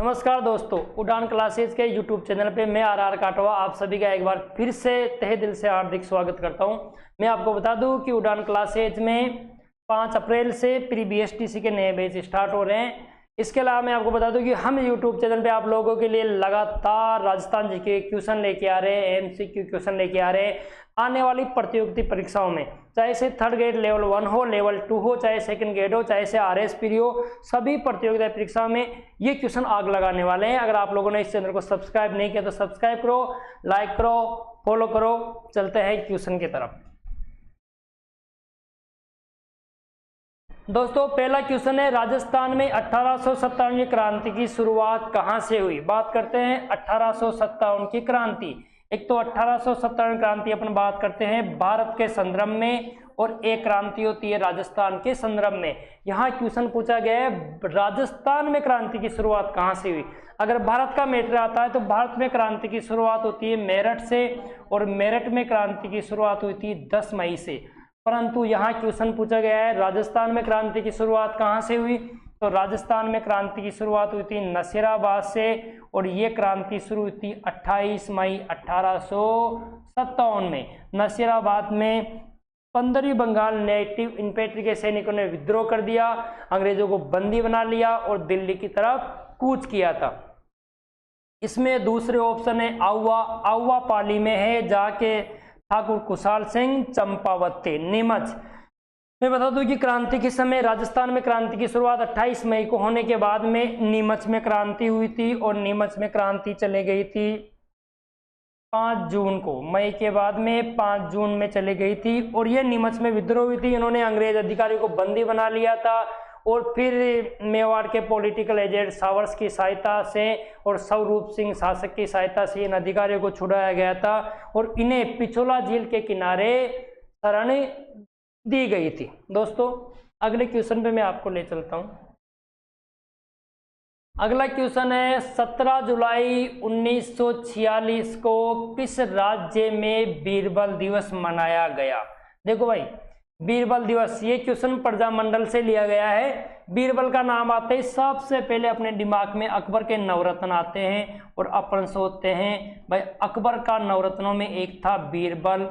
नमस्कार दोस्तों, उड़ान क्लासेज के यूट्यूब चैनल पे मैं आर काटवा आप सभी का एक बार फिर से तहे दिल से हार्दिक स्वागत करता हूं। मैं आपको बता दूं कि उड़ान क्लासेज में 5 अप्रैल से प्री बीएसटीसी के नए बैच स्टार्ट हो रहे हैं। इसके अलावा मैं आपको बता दूं कि हम यूट्यूब चैनल पे आप लोगों के लिए लगातार राजस्थान जी के क्वेश्चन लेके आ रहे हैं, एमसीक्यू क्वेश्चन लेके आ रहे हैं आने वाली प्रतियोगिता परीक्षाओं में, चाहे से थर्ड ग्रेड लेवल 1 हो, लेवल 2 हो, चाहे सेकंड ग्रेड हो, चाहे से आरएस प्री हो, सभी प्रतियोगिता परीक्षा में ये क्वेश्चन आग लगाने वाले हैं। अगर आप लोगों ने इस चैनल को सब्सक्राइब नहीं किया तो सब्सक्राइब करो, लाइक करो, फॉलो करो। चलते हैं क्वेश्चन की तरफ। दोस्तों, पहला क्वेश्चन है, राजस्थान में 1857 क्रांति की शुरुआत कहां से हुई। बात करते हैं 1857 की क्रांति। एक तो 1857 क्रांति अपन बात करते हैं भारत के संदर्भ में, और एक क्रांति होती है राजस्थान के संदर्भ में। यहाँ क्वेश्चन पूछा गया है राजस्थान में क्रांति की शुरुआत कहाँ से हुई। अगर भारत का मैटर आता है तो भारत में क्रांति की शुरुआत होती है मेरठ से, और मेरठ में क्रांति की शुरुआत हुई थी 10 मई से। परंतु यहाँ क्वेश्चन पूछा गया है राजस्थान में क्रांति की शुरुआत कहाँ से हुई, तो राजस्थान में क्रांति की शुरुआत हुई थी नसीराबाद से, और ये क्रांति शुरू हुई थी 28 मई 1857 में। नसीराबाद में 15वीं बंगाल नेटिव इन्फेंट्री के सैनिकों ने विद्रोह कर दिया, अंग्रेजों को बंदी बना लिया और दिल्ली की तरफ कूच किया था। इसमें दूसरे ऑप्शन है आउवा। आउवा पाली में है, जाके ठाकुर कुशाल सिंह चंपावत थे, नीमच। मैं बता दूं कि क्रांति के समय राजस्थान में क्रांति की शुरुआत 28 मई को होने के बाद में नीमच में क्रांति हुई थी, और नीमच में क्रांति चले गई थी 5 जून को। मई के बाद में 5 जून में चली गई थी, और ये नीमच में विद्रोह हुई थी। इन्होंने अंग्रेज अधिकारियों को बंदी बना लिया था, और फिर मेवाड़ के पॉलिटिकल एजेंट सावर्स की सहायता से और स्वरूप सिंह शासक की सहायता से इन अधिकारियों को छुड़ाया गया था, और इन्हें पिछोला झील के किनारे शरण दी गई थी। दोस्तों, अगले क्वेश्चन पे मैं आपको ले चलता हूं। अगला क्वेश्चन है, 17 जुलाई 1946 को किस राज्य में बीरबल दिवस मनाया गया। देखो भाई, बीरबल दिवस, ये क्वेश्चन प्रजामंडल से लिया गया है। बीरबल का नाम आते ही सबसे पहले अपने दिमाग में अकबर के नवरत्न आते हैं, और अपन सोचते हैं भाई अकबर का नवरत्नों में एक था बीरबल,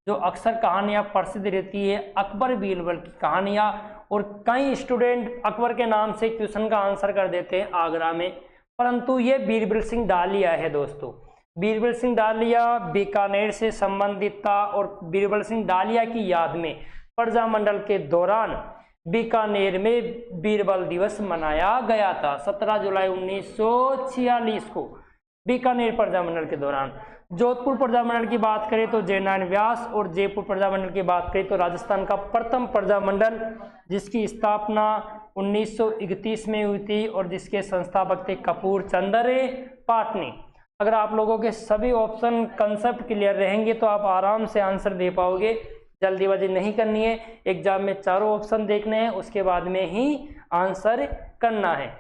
जो अक्सर कहानियां प्रसिद्ध रहती है अकबर बीरबल की कहानियां। और कई स्टूडेंट अकबर के नाम से क्वेश्चन का आंसर कर देते हैं आगरा में, परंतु ये बीरबल सिंह डालिया है। दोस्तों, बीरबल सिंह डालिया बीकानेर से संबंधित था, और बीरबल सिंह डालिया की याद में प्रजामंडल के दौरान बीकानेर में बीरबल दिवस मनाया गया था 17 जुलाई 1946 को, बीकानेर प्रजामंडल के दौरान। जोधपुर प्रजामंडल की बात करें तो जयनारायण व्यास, और जयपुर प्रजामंडल की बात करें तो राजस्थान का प्रथम प्रजामंडल, जिसकी स्थापना 1931 में हुई थी, और जिसके संस्थापक थे कपूर चंद्र पाटनी। अगर आप लोगों के सभी ऑप्शन कंसेप्ट क्लियर रहेंगे तो आप आराम से आंसर दे पाओगे। जल्दीबाजी नहीं करनी है, एग्जाम में चारों ऑप्शन देखने हैं, उसके बाद में ही आंसर करना है।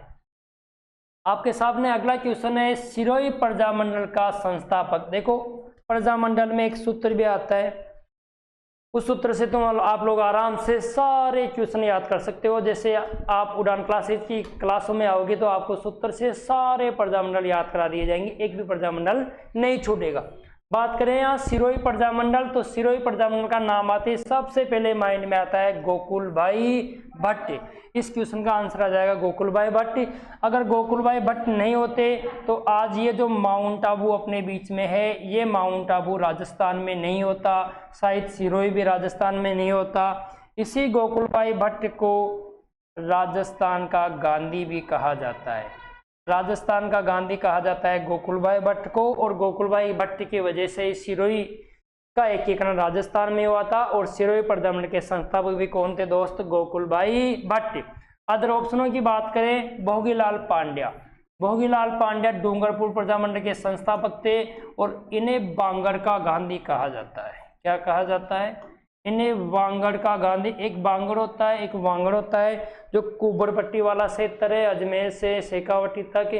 आपके सामने अगला क्वेश्चन है, सिरोही प्रजामंडल का संस्थापक। देखो, प्रजामंडल में एक सूत्र भी आता है, उस सूत्र से तुम आप लोग आराम से सारे क्वेश्चन याद कर सकते हो। जैसे आप उड़ान क्लासेज की क्लासों में आओगे तो आपको सूत्र से सारे प्रजामंडल याद करा दिए जाएंगे, एक भी प्रजामंडल नहीं छूटेगा। बात करें यहाँ सिरोही प्रजामंडल, तो सिरोही प्रजामंडल का नाम आते ही सबसे पहले माइंड में आता है गोकुल भाई भट्ट। इस क्वेश्चन का आंसर आ जाएगा गोकुल भाई भट्ट। अगर गोकुल भाई भट्ट नहीं होते तो आज ये जो माउंट आबू अपने बीच में है, ये माउंट आबू राजस्थान में नहीं होता, शायद सिरोही भी राजस्थान में नहीं होता। इसी गोकुल भाई भट्ट को राजस्थान का गांधी भी कहा जाता है, राजस्थान का गांधी कहा जाता है गोकुल भाई भट्ट को। और गोकुल भाई भट्ट की वजह से सिरोही का एकीकरण राजस्थान में हुआ था, और सिरोही प्रजामंडल के संस्थापक भी कौन थे दोस्त, गोकुल भाई भट्ट। अदर ऑप्शनों की बात करें, भोगीलाल पांड्या। भोगीलाल पांड्या डूंगरपुर प्रजामंडल के संस्थापक थे, और इन्हें बांगड़ का गांधी कहा जाता है। क्या कहा जाता है? इन्हें वांगड़ का गांधी। एक बांगड़ होता है, एक वांगड़ होता है जो कुबरपट्टी वाला क्षेत्र है, अजमेर से शेखावटी तक,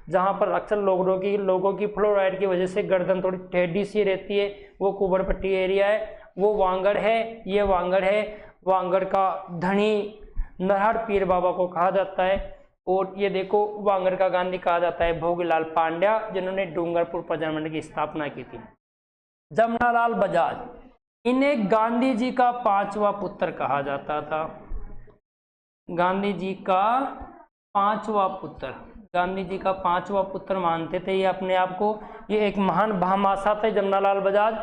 जहाँ पर अक्सर लोगों की फ्लोराइड की वजह से गर्दन थोड़ी टेढ़ी सी रहती है, वो कुबरपट्टी एरिया है, वो वांगड़ है। ये वांगड़ है, वांगड़ का धनी नरहर पीर बाबा को कहा जाता है। और ये देखो वांगड़ का गांधी कहा जाता है भोगीलाल पांड्या, जिन्होंने डूंगरपुर प्रजामंडल की स्थापना की थी। जमनालाल बजाज, इन्हें गांधी जी का 5वां पुत्र कहा जाता था। गांधी जी का 5वां पुत्र, गांधी जी का 5वां पुत्र मानते थे ये अपने आप को। ये एक महान भामाशाह थे जमनालाल बजाज।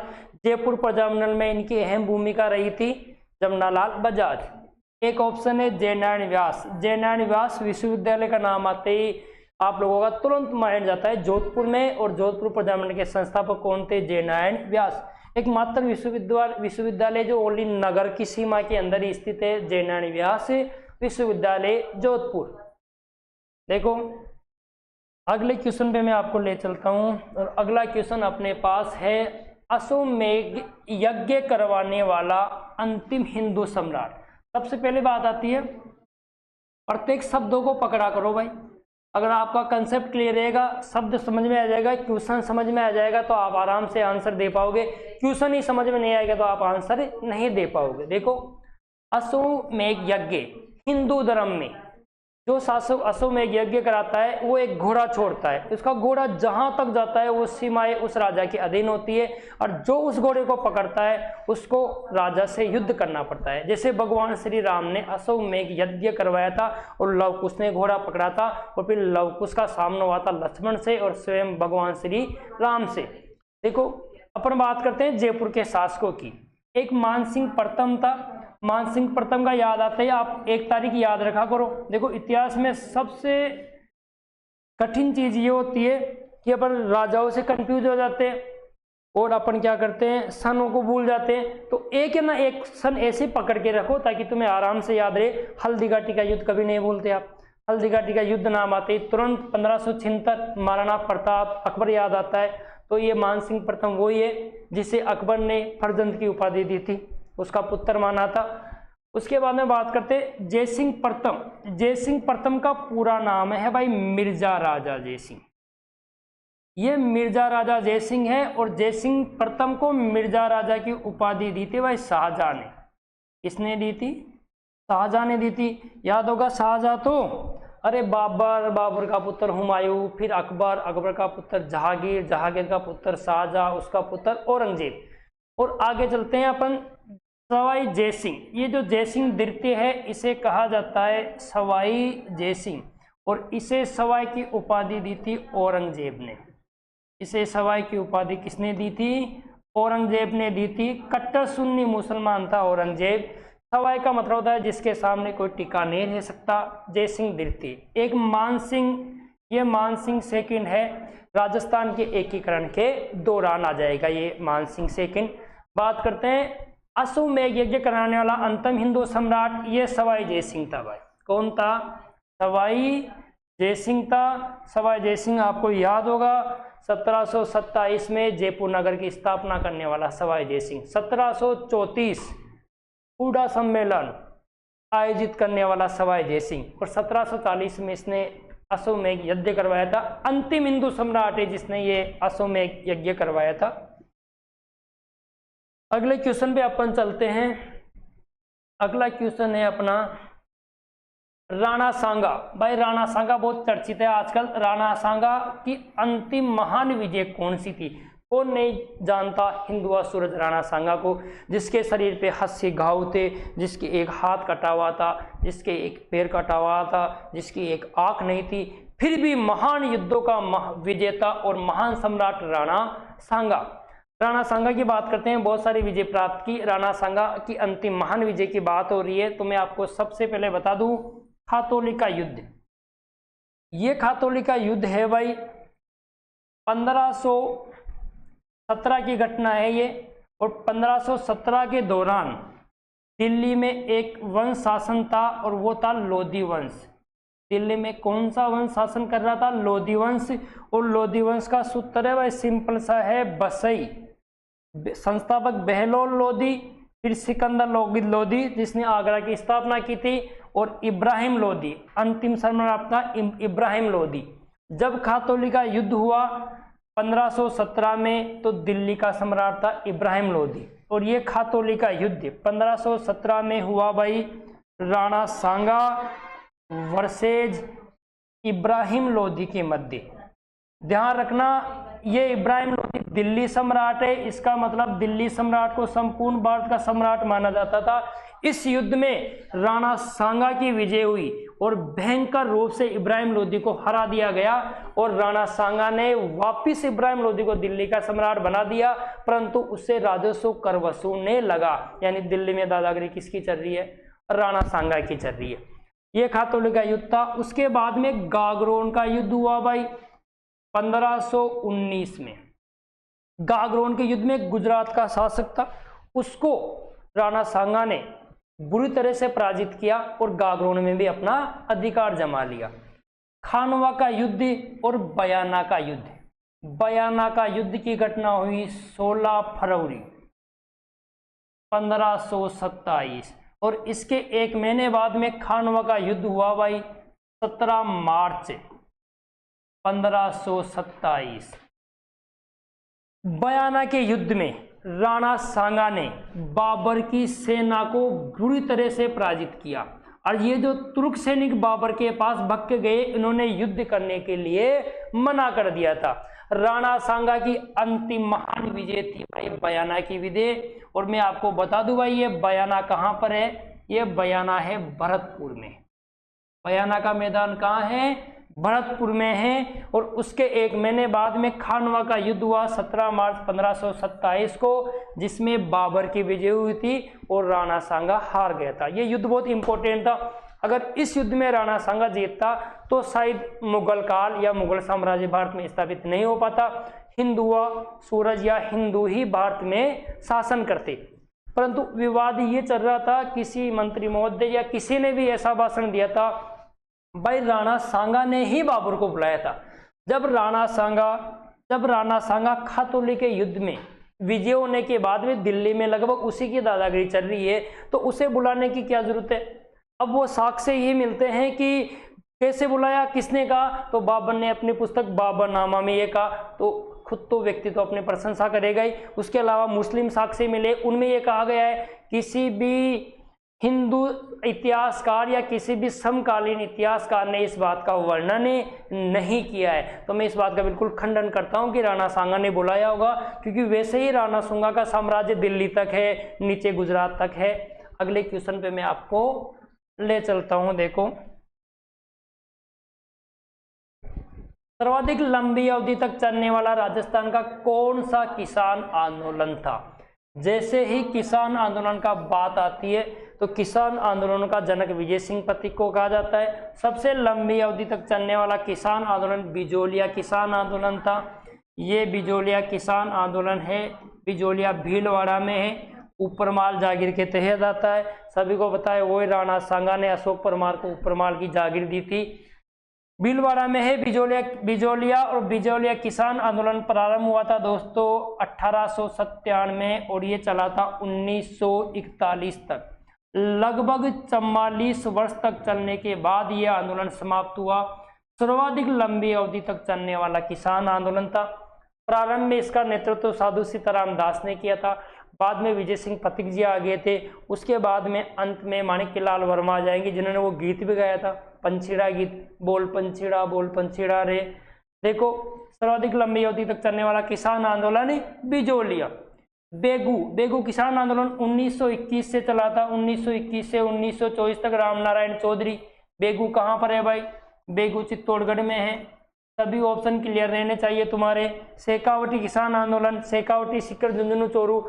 जयपुर प्रजामंडल में इनकी अहम भूमिका रही थी जमनालाल बजाज। एक ऑप्शन है जयनारायण व्यास। जयनारायण व्यास विश्वविद्यालय का नाम आते ही आप लोगों का तुरंत माइंड जाता है जोधपुर में, और जोधपुर प्रजामंडल के संस्थापक कौन थे? जयनारायण व्यास। एकमात्र विश्वविद्यालय जो ओनली नगर की सीमा के अंदर ही स्थित है, जयनारायण व्यास विश्वविद्यालय जोधपुर। देखो अगले क्वेश्चन पे मैं आपको ले चलता हूं, और अगला क्वेश्चन अपने पास है अश्वमेध यज्ञ करवाने वाला अंतिम हिंदू सम्राट। सबसे पहले बात आती है प्रत्येक शब्दों को पकड़ा करो भाई। अगर आपका कंसेप्ट क्लियर रहेगा, शब्द समझ में आ जाएगा, क्वेश्चन समझ में आ जाएगा, तो आप आराम से आंसर दे पाओगे। क्वेश्चन ही समझ में नहीं आएगा तो आप आंसर नहीं दे पाओगे। देखो अश्वमेध यज्ञ हिंदू धर्म में जो अश्वमेध यज्ञ कराता है वो एक घोड़ा छोड़ता है। उसका घोड़ा जहां तक जाता है वो सीमाएं उस राजा के अधीन होती है, और जो उस घोड़े को पकड़ता है उसको राजा से युद्ध करना पड़ता है। जैसे भगवान श्री राम ने अश्वमेध यज्ञ करवाया था और लव कुश ने घोड़ा पकड़ा था, और फिर लव कुश का सामना हुआ था लक्ष्मण से और स्वयं भगवान श्री राम से। देखो अपन बात करते हैं जयपुर के शासकों की। एक मानसिंह प्रथम था। मानसिंह प्रथम का याद आता है, आप एक तारीख याद रखा करो। देखो इतिहास में सबसे कठिन चीज ये होती है कि अपन राजाओं से कंफ्यूज हो जाते हैं और अपन क्या करते हैं सनों को भूल जाते हैं। तो एक है ना एक सन ऐसे पकड़ के रखो ताकि तुम्हें आराम से याद रहे। हल्दी घाटी का युद्ध कभी नहीं भूलते आप। हल्दी घाटी का युद्ध नाम आते ही तुरंत 1576 महाराणा प्रताप अकबर याद आता है। तो ये मानसिंह प्रथम वही है जिसे अकबर ने फर्जंद की उपाधि दी थी, उसका पुत्र माना था। उसके बाद में बात करते जयसिंह प्रथम। जयसिंह प्रथम का पूरा नाम है भाई मिर्जा राजा जयसिंह। ये मिर्जा राजा जयसिंह है, और जयसिंह प्रथम को मिर्जा राजा की उपाधि दी थी भाई शाहजहां ने। किसने दी थी? शाहजहां ने दी थी। याद होगा शाहजहां तो अरे बाबर, बाबर का पुत्र हुमायूं, फिर अकबर, अकबर का पुत्र जहांगीर, जहांगीर का पुत्र शाहजहां, उसका पुत्र औरंगजेब। और आगे चलते हैं अपन सवाई जयसिंह। ये जो जयसिंह द्वितीय है इसे कहा जाता है सवाई जयसिंह, और इसे सवाई की उपाधि दी थी औरंगजेब ने। इसे सवाई की उपाधि किसने दी थी? औरंगजेब ने दी थी। कट्टर सुन्नी मुसलमान था औरंगजेब। सवाई का मतलब होता है जिसके सामने कोई टिका नहीं रह सकता। जयसिंह द्वितीय। एक मानसिंह, ये मानसिंह सेकंड है, राजस्थान के एकीकरण के दौरान आ जाएगा ये मानसिंह सेकंड। बात करते हैं अश्वमेध यज्ञ कराने वाला अंतिम हिंदू सम्राट, ये सवाई जयसिंह था भाई। कौन था? सवाई जयसिंह था। सवाई जयसिंह आपको याद होगा 1727 में जयपुर नगर की स्थापना करने वाला सवाई जयसिंह। 1734 हूडा सम्मेलन आयोजित करने वाला सवाई जयसिंह, और 1740 में इसने अश्वमेध यज्ञ करवाया था। अंतिम हिंदू सम्राट है जिसने ये अश्वमेध यज्ञ करवाया था। अगले क्वेश्चन पे अपन चलते हैं। अगला क्वेश्चन है अपना राणा सांगा। भाई राणा सांगा बहुत चर्चित है आजकल। राणा सांगा की अंतिम महान विजय कौन सी थी? कौन नहीं जानता हिंदुआ सूरज राणा सांगा को, जिसके शरीर पे 80 घाव थे, जिसके एक हाथ कटा हुआ था, जिसके एक पैर कटा हुआ था, जिसकी एक आंख नहीं थी, फिर भी महान युद्धों का विजेता और महान सम्राट राणा सांगा। राणा सांगा की बात करते हैं। बहुत सारी विजय प्राप्त की। राणा सांगा की अंतिम महान विजय की बात हो रही है तो मैं आपको सबसे पहले बता दूं खातौली का युद्ध। ये खातौली का युद्ध है भाई 1517 की घटना है ये। और 1517 के दौरान दिल्ली में एक वंश शासन था और वो था लोधी वंश। दिल्ली में कौन सा वंश शासन कर रहा था? लोधी वंश। और लोधी वंश का सूत्र है भाई सिंपल सा है बसई। संस्थापक बहलोल लोधी, फिर सिकंदर लोधी जिसने आगरा की स्थापना की थी, और इब्राहिम लोधी, अंतिम सम्राट था इब्राहिम लोधी। जब खातौली का युद्ध हुआ 1517 में तो दिल्ली का सम्राट था इब्राहिम लोधी, और ये खातौली का युद्ध 1517 में हुआ भाई राणा सांगा वर्सेज इब्राहिम लोदी के मध्य। ध्यान रखना, ये इब्राहिम लोदी दिल्ली सम्राट है, इसका मतलब दिल्ली सम्राट को संपूर्ण भारत का सम्राट माना जाता था। इस युद्ध में राणा सांगा की विजय हुई और भयंकर रूप से इब्राहिम लोदी को हरा दिया गया और राणा सांगा ने वापिस इब्राहिम लोदी को दिल्ली का सम्राट बना दिया, परंतु उससे राजस्व कर वसूलने लगा। यानी दिल्ली में दादागिरी किसकी चल रही है? राणा सांगा की चल रही है। ये खातौली का युद्ध था। उसके बाद में गागरोन का युद्ध हुआ भाई 1519 में। गागरोन के युद्ध में गुजरात का शासक था, उसको राणा सांगा ने बुरी तरह से पराजित किया और गागरोन में भी अपना अधिकार जमा लिया। खानवा का युद्ध और बयाना का युद्ध। बयाना का युद्ध की घटना हुई 16 फरवरी 1527 और इसके एक महीने बाद में खानवा का युद्ध हुआ भाई 17 मार्च 1527। बयाना के युद्ध में राणा सांगा ने बाबर की सेना को बुरी तरह से पराजित किया और ये जो तुर्क सैनिक बाबर के पास भग के गए, इन्होंने युद्ध करने के लिए मना कर दिया था। राणा सांगा की अंतिम महान विजय थी भाई बयाना की विजय। और मैं आपको बता दूं भाई, ये बयाना कहां पर है? ये बयाना है भरतपुर में। बयाना का मैदान कहाँ है? भरतपुर में है। और उसके एक महीने बाद में खानवा का युद्ध हुआ 17 मार्च 1527 को, जिसमें बाबर की विजय हुई थी और राणा सांगा हार गया था। ये युद्ध बहुत इंपॉर्टेंट था। अगर इस युद्ध में राणा सांगा जीतता तो शायद मुगल काल या मुगल साम्राज्य भारत में स्थापित नहीं हो पाता। हिंदुआ सूरज या हिंदू ही भारत में शासन करते। परंतु विवाद ये चल रहा था, किसी मंत्री महोदय या किसी ने भी ऐसा भाषण दिया था भाई राणा सांगा ने ही बाबर को बुलाया था। जब राणा सांगा खातौली के युद्ध में विजय होने के बाद में दिल्ली में लगभग उसी की दादागिरी चल रही है, तो उसे बुलाने की क्या जरूरत है? अब वो साक्ष्य ये मिलते हैं कि कैसे बुलाया, किसने कहा, तो बाबर ने अपनी पुस्तक बाबरनामा में ये कहा, तो खुद तो व्यक्ति तो अपनी प्रशंसा करेगा ही। उसके अलावा मुस्लिम साक्ष्य मिले, उनमें यह कहा गया है किसी भी हिंदू इतिहासकार या किसी भी समकालीन इतिहासकार ने इस बात का वर्णन नहीं किया है। तो मैं इस बात का बिल्कुल खंडन करता हूं कि राणा सांगा ने बुलाया होगा, क्योंकि वैसे ही राणा सांगा का साम्राज्य दिल्ली तक है, नीचे गुजरात तक है। अगले क्वेश्चन पे मैं आपको ले चलता हूं। देखो, सर्वाधिक लंबी अवधि तक चलने वाला राजस्थान का कौन सा किसान आंदोलन था? जैसे ही किसान आंदोलन का बात आती है तो किसान आंदोलन का जनक विजय सिंह पथिक को कहा जाता है। सबसे लंबी अवधि तक चलने वाला किसान आंदोलन बिजोलिया किसान आंदोलन था। ये बिजोलिया किसान आंदोलन है, बिजोलिया भीलवाड़ा में है, ऊपरमाल जागीर के तहत आता है। सभी को पता है वही राणा सांगा ने अशोक परमार को ऊपरमाल की जागीर दी थी। भीलवाड़ा में है बिजोलिया और बिजोलिया किसान आंदोलन प्रारंभ हुआ था दोस्तों 1897 और ये चला था 1941 तक। लगभग 44 वर्ष तक चलने के बाद यह आंदोलन समाप्त हुआ। सर्वाधिक लंबी अवधि तक चलने वाला किसान आंदोलन था। प्रारंभ में इसका नेतृत्व साधु सीताराम दास ने किया था, बाद में विजय सिंह पथिक जी आ गए थे। उसके बाद में अंत में माणिक्यलाल वर्मा आ जाएंगे, जिन्होंने वो गीत भी गाया था, पंछीड़ा गीत, बोल पंछीड़ा रे। देखो, सर्वाधिक लंबी अवधि तक चलने वाला किसान आंदोलन बिजोलिया। बेगू किसान आंदोलन 1921 से चला था, 1921 से 1924 तक। रामनारायण चौधरी। बेगू कहाँ पर है भाई? बेगू चित्तौड़गढ़ में है। सभी ऑप्शन क्लियर रहने चाहिए तुम्हारे। शेखावटी किसान आंदोलन, शेखावटी सीकर झुंझुनू चोरू।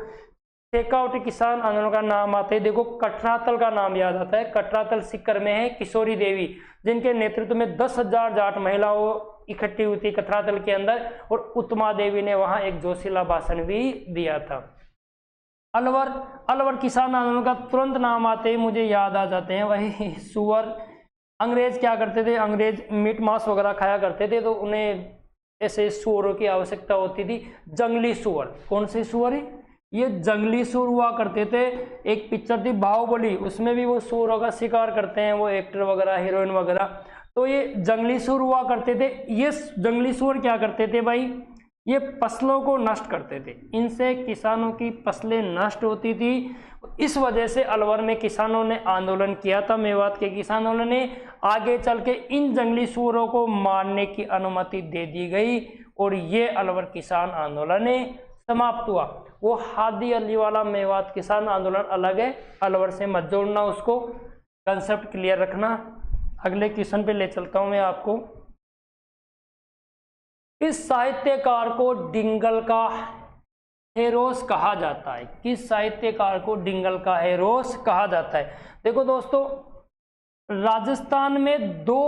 शेखावटी किसान आंदोलन का नाम आता है, देखो कटरातल का नाम याद आता है। कटरातल सीकर में है किशोरी देवी, जिनके नेतृत्व में 10,000 जाट महिलाओं इकट्ठी हुई थी कटरातल के अंदर, और उत्तमा देवी ने वहां एक जोशीला भाषण भी दिया था। अलवर किसान आंदोलन का तुरंत नाम आते ही मुझे याद आ जाते हैं वही सुअर। अंग्रेज क्या करते थे? अंग्रेज मीट मांस वगैरह खाया करते थे, तो उन्हें ऐसे सुअरों की आवश्यकता होती थी। जंगली सुअर, कौन से सुअर है ये? जंगली सुअर हुआ करते थे। एक पिक्चर थी बाहुबली, उसमें भी वो सुअरों का शिकार करते हैं वो एक्टर वगैरह, हीरोइन वगैरह। तो ये जंगली सुअर हुआ करते थे। ये जंगली सुअर क्या करते थे भाई? ये फसलों को नष्ट करते थे, इनसे किसानों की फसलें नष्ट होती थी। इस वजह से अलवर में किसानों ने आंदोलन किया था, मेवात के किसानों ने। आगे चल के इन जंगली सूअरों को मारने की अनुमति दे दी गई और ये अलवर किसान आंदोलन समाप्त हुआ। वो हादी अली वाला मेवात किसान आंदोलन अलग है, अलवर से मत जोड़ना, उसको कंसेप्ट क्लियर रखना। अगले क्वेश्चन पे ले चलता हूं मैं आपको। इस साहित्यकार को डिंगल का हेरोस कहा जाता है। किस साहित्यकार को डिंगल का हेरोस कहा जाता है? देखो दोस्तों, राजस्थान में दो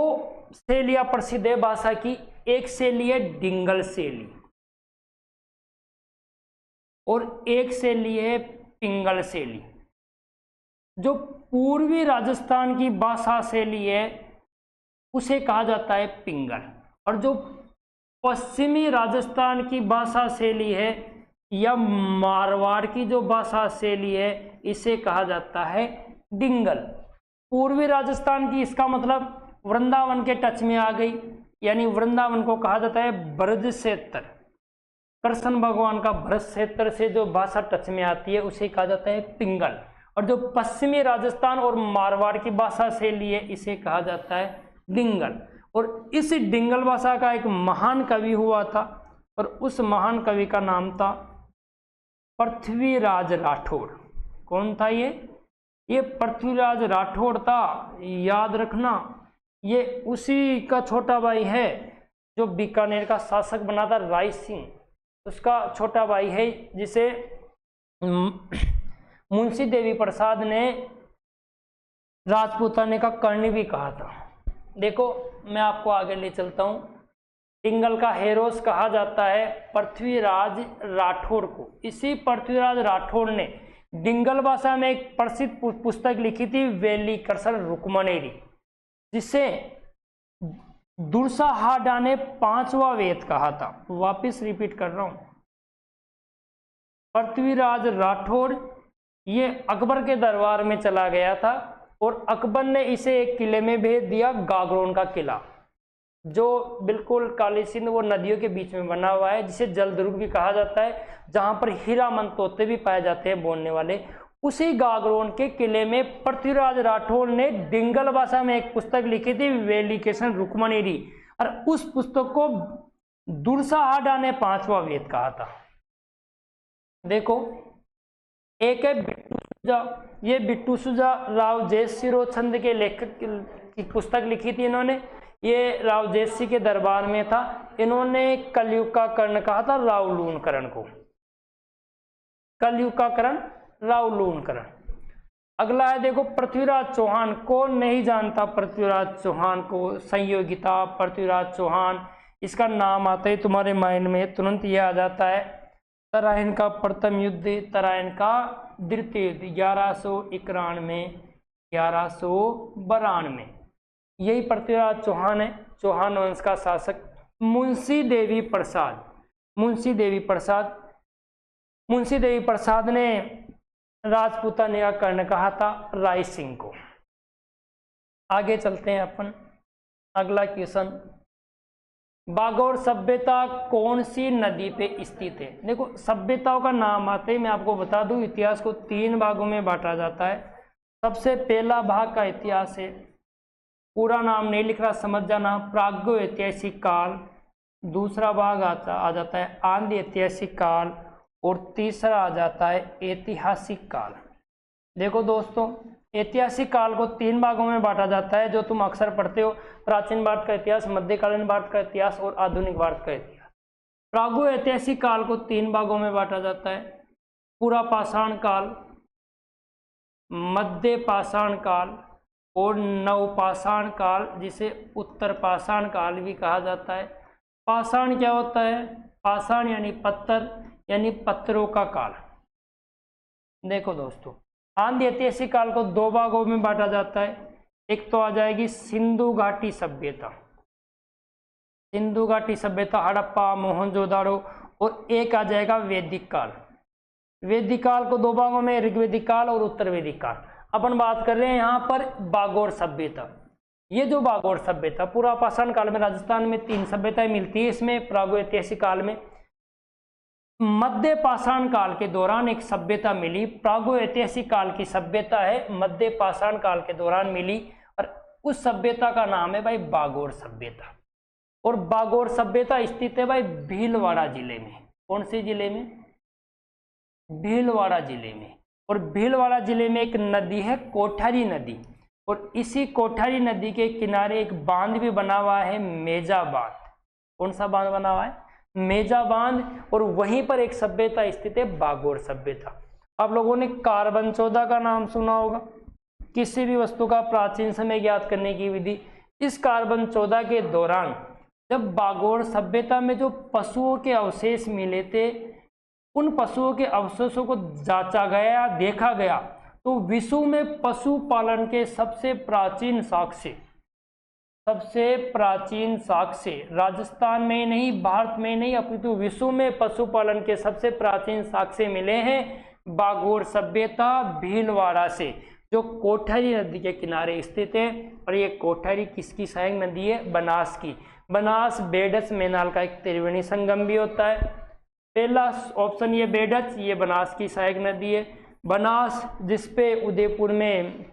शैलियां प्रसिद्ध है भाषा की। एक शैली है डिंगल शैली और एक शैली है पिंगल शैली। जो पूर्वी राजस्थान की भाषा शैली है उसे कहा जाता है पिंगल, और जो पश्चिमी राजस्थान की भाषा शैली है या मारवाड़ की जो भाषा शैली है इसे कहा जाता है डिंगल। पूर्वी राजस्थान की, इसका मतलब वृंदावन के टच में आ गई, यानी वृंदावन को कहा जाता है ब्रज क्षेत्र। कृष्ण भगवान का ब्रज क्षेत्र से जो भाषा टच में आती है उसे कहा जाता है पिंगल। और जो पश्चिमी राजस्थान और मारवाड़ की भाषा शैली है इसे कहा जाता है डिंगल। और इस डिंगल भाषा का एक महान कवि हुआ था और उस महान कवि का नाम था पृथ्वीराज राठौड़। कौन था ये पृथ्वीराज राठौड़ था, याद रखना। ये उसी का छोटा भाई है जो बीकानेर का शासक बना था, राय सिंह, उसका छोटा भाई है, जिसे मुंशी देवी प्रसाद ने राजपूताने का कर्ण भी कहा था। देखो मैं आपको आगे ले चलता हूं। डिंगल का हेरोस कहा जाता है पृथ्वीराज राठौड़ को। इसी पृथ्वीराज राठौड़ ने डिंगल भाषा में एक प्रसिद्ध पुस्तक लिखी थी, वेली करसल रुक्मनेरी, जिसे दुर्साहाडा ने 5वां वेद कहा था। वापिस रिपीट कर रहा हूं, पृथ्वीराज राठौड़ ये अकबर के दरबार में चला गया था और अकबर ने इसे एक किले में भेज दिया, गागरोन का किला, जो बिल्कुल काली सिंध वो नदियों के बीच में बना हुआ है, जिसे जलदुर्ग भी कहा जाता है, जहां पर हीरामन तोते भी पाए जाते हैं बोलने वाले। उसी गागरोन के किले में पृथ्वीराज राठौड़ ने डिंगल भाषा में एक पुस्तक लिखी थी, वेलिकेशन रुक्मनेरी, और उस पुस्तक को दुर्साहाडा ने 5वां वेद कहा था। देखो एक है बिट्टू सुजा, ये बिट्टू सुजा राव जयसिरो छंद के लेखक की पुस्तक लिखी थी इन्होंने। ये राव जयसी के दरबार में था। इन्होंने कलयुग का कर्ण कहा था रावलून कर्ण को, कलयुग का कर्ण रावलून कर्ण। अगला है देखो पृथ्वीराज चौहान। कौन नहीं जानता पृथ्वीराज चौहान को? संयोगिता पृथ्वीराज चौहान, इसका नाम आता है तुम्हारे माइंड में तुरंत ये आ जाता है। तराइन का प्रथम युद्ध, तराइन का द्वितीय युद्ध 1191 1192, यही पृथ्वीराज चौहान है, चौहान वंश का शासक। मुंशी देवी प्रसाद, मुंशी देवी प्रसाद ने राजपूताने का कर्ण कहा था राय सिंह को। आगे चलते हैं अपन। अगला क्वेश्चन, बागौर सभ्यता कौन सी नदी पे स्थित है? देखो सभ्यताओं का नाम आते ही मैं आपको बता दूं, इतिहास को 3 भागों में बांटा जाता है। सबसे पहला भाग का इतिहास है, पूरा नाम नहीं लिख रहा, समझ जाना, प्राग्यो ऐतिहासिक काल। दूसरा भाग आ जाता है आंध्र ऐतिहासिक काल, और तीसरा आ जाता है ऐतिहासिक काल। देखो दोस्तों, ऐतिहासिक काल को 3 भागों में बांटा जाता है, जो तुम अक्सर पढ़ते हो, प्राचीन भारत का इतिहास, मध्यकालीन भारत का इतिहास और आधुनिक भारत का इतिहास। प्रागो ऐतिहासिक काल को 3 भागों में बांटा जाता है, पूरा पाषाण काल, मध्य पाषाण काल और नवपाषाण काल, जिसे उत्तर पाषाण काल भी कहा जाता है। पाषाण क्या होता है? पाषाण यानी पत्थर, यानी पत्थरों का काल। देखो दोस्तों, आंध्र ऐतिहासिक काल को 2 भागों में बांटा जाता है। एक तो आ जाएगी सिंधु घाटी सभ्यता, सिंधु घाटी सभ्यता, हड़प्पा, मोहनजोदाड़ो, और एक आ जाएगा वैदिक काल। वैदिक काल को 2 भागों में, ऋग्वैदिक काल और उत्तर वैदिक काल। अपन बात कर रहे हैं यहाँ पर बागौर सभ्यता। ये जो बागौर सभ्यता, पूरा पाषाण काल में राजस्थान में 3 सभ्यताएं मिलती है इसमें, प्रागो ऐतिहासिक काल में। मध्य पाषाण काल के दौरान एक सभ्यता मिली, प्रागो ऐतिहासिक काल की सभ्यता है, मध्य पाषाण काल के दौरान मिली, और उस सभ्यता का नाम है भाई बागोर सभ्यता। और बागोर सभ्यता स्थित है भाई भीलवाड़ा जिले में। कौन से जिले में? भीलवाड़ा जिले में। और भीलवाड़ा जिले में एक नदी है कोठारी नदी, और इसी कोठारी नदी के किनारे एक बांध भी बना हुआ है, मेजा बांध। कौन सा बांध बना हुआ है? मेजा बांध। और वहीं पर एक सभ्यता स्थित है बागोर सभ्यता। आप लोगों ने कार्बन 14 का नाम सुना होगा, किसी भी वस्तु का प्राचीन समय ज्ञात करने की विधि। इस कार्बन 14 के दौरान जब बागोर सभ्यता में जो पशुओं के अवशेष मिले थे, उन पशुओं के अवशेषों को जांचा गया, देखा गया, तो विश्व में पशुपालन के सबसे प्राचीन साक्ष्य राजस्थान में ही नहीं, भारत में नहीं, अपितु विश्व में पशुपालन के सबसे प्राचीन साक्ष्य मिले हैं बागोर सभ्यता भीलवाड़ा से, जो कोठारी नदी के किनारे स्थित है। और ये कोठारी किसकी सहायक नदी है? बनास की। बनास बेडच मेनाल का एक त्रिवेणी संगम भी होता है। पहला ऑप्शन ये बेडच, ये बनास की सहायक नदी है। बनास जिसपे उदयपुर में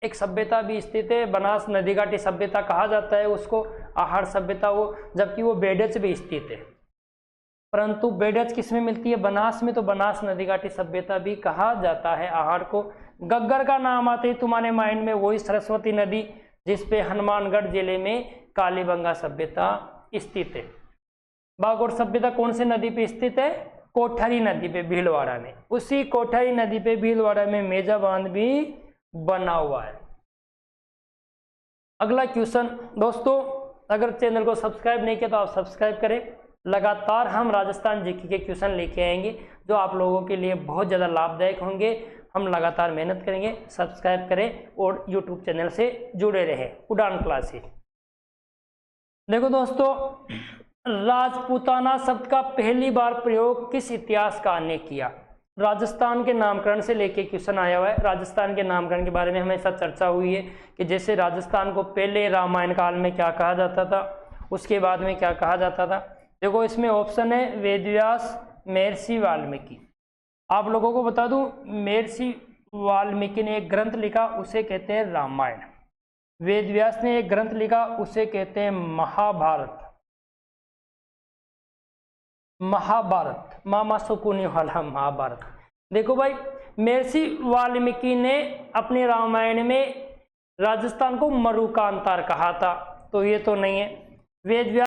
एक सभ्यता भी स्थित है, बनास नदी घाटी सभ्यता कहा जाता है उसको, आहड़ सभ्यता वो, जबकि वो बेडच भी स्थित है। परंतु बेडच किस में मिलती है? बनास में। तो बनास नदी घाटी सभ्यता भी कहा जाता है आहड़ को। गग्गर का नाम आते ही तुम्हारे माइंड में वही सरस्वती नदी, जिसपे हनुमानगढ़ जिले में कालीबंगा सभ्यता स्थित है। बागोर सभ्यता कौन से नदी पे स्थित है? कोठारी नदी पे, भीलवाड़ा में। उसी कोठारी नदी पे भीलवाड़ा में मेजा बांध भी बना हुआ है। अगला क्वेश्चन दोस्तों, अगर चैनल को सब्सक्राइब नहीं किया तो आप सब्सक्राइब करें। लगातार हम राजस्थान जीके के क्वेश्चन लेके आएंगे जो आप लोगों के लिए बहुत ज़्यादा लाभदायक होंगे। हम लगातार मेहनत करेंगे। सब्सक्राइब करें और यूट्यूब चैनल से जुड़े रहें। उड़ान क्लासेस। देखो दोस्तों, राजपूताना शब्द का पहली बार प्रयोग किस इतिहासकार ने किया? राजस्थान के नामकरण से लेके क्वेश्चन आया हुआ है। राजस्थान के नामकरण के बारे में हमेशा चर्चा हुई है कि जैसे राजस्थान को पहले रामायण काल में क्या कहा जाता था, उसके बाद में क्या कहा जाता था। देखो इसमें ऑप्शन है वेदव्यास, महर्षि वाल्मीकि। आप लोगों को बता दूं, महर्षि वाल्मीकि ने एक ग्रंथ लिखा, उसे कहते हैं रामायण। वेदव्यास ने एक ग्रंथ लिखा, उसे कहते हैं महाभारत। महाभारत, मामा सुकूनी वाला महाभारत। देखो भाई, महर्षि वाल्मीकि ने अपने रामायण में राजस्थान को मरुकांतार कहा था, तो ये तो नहीं है। वेदव्यास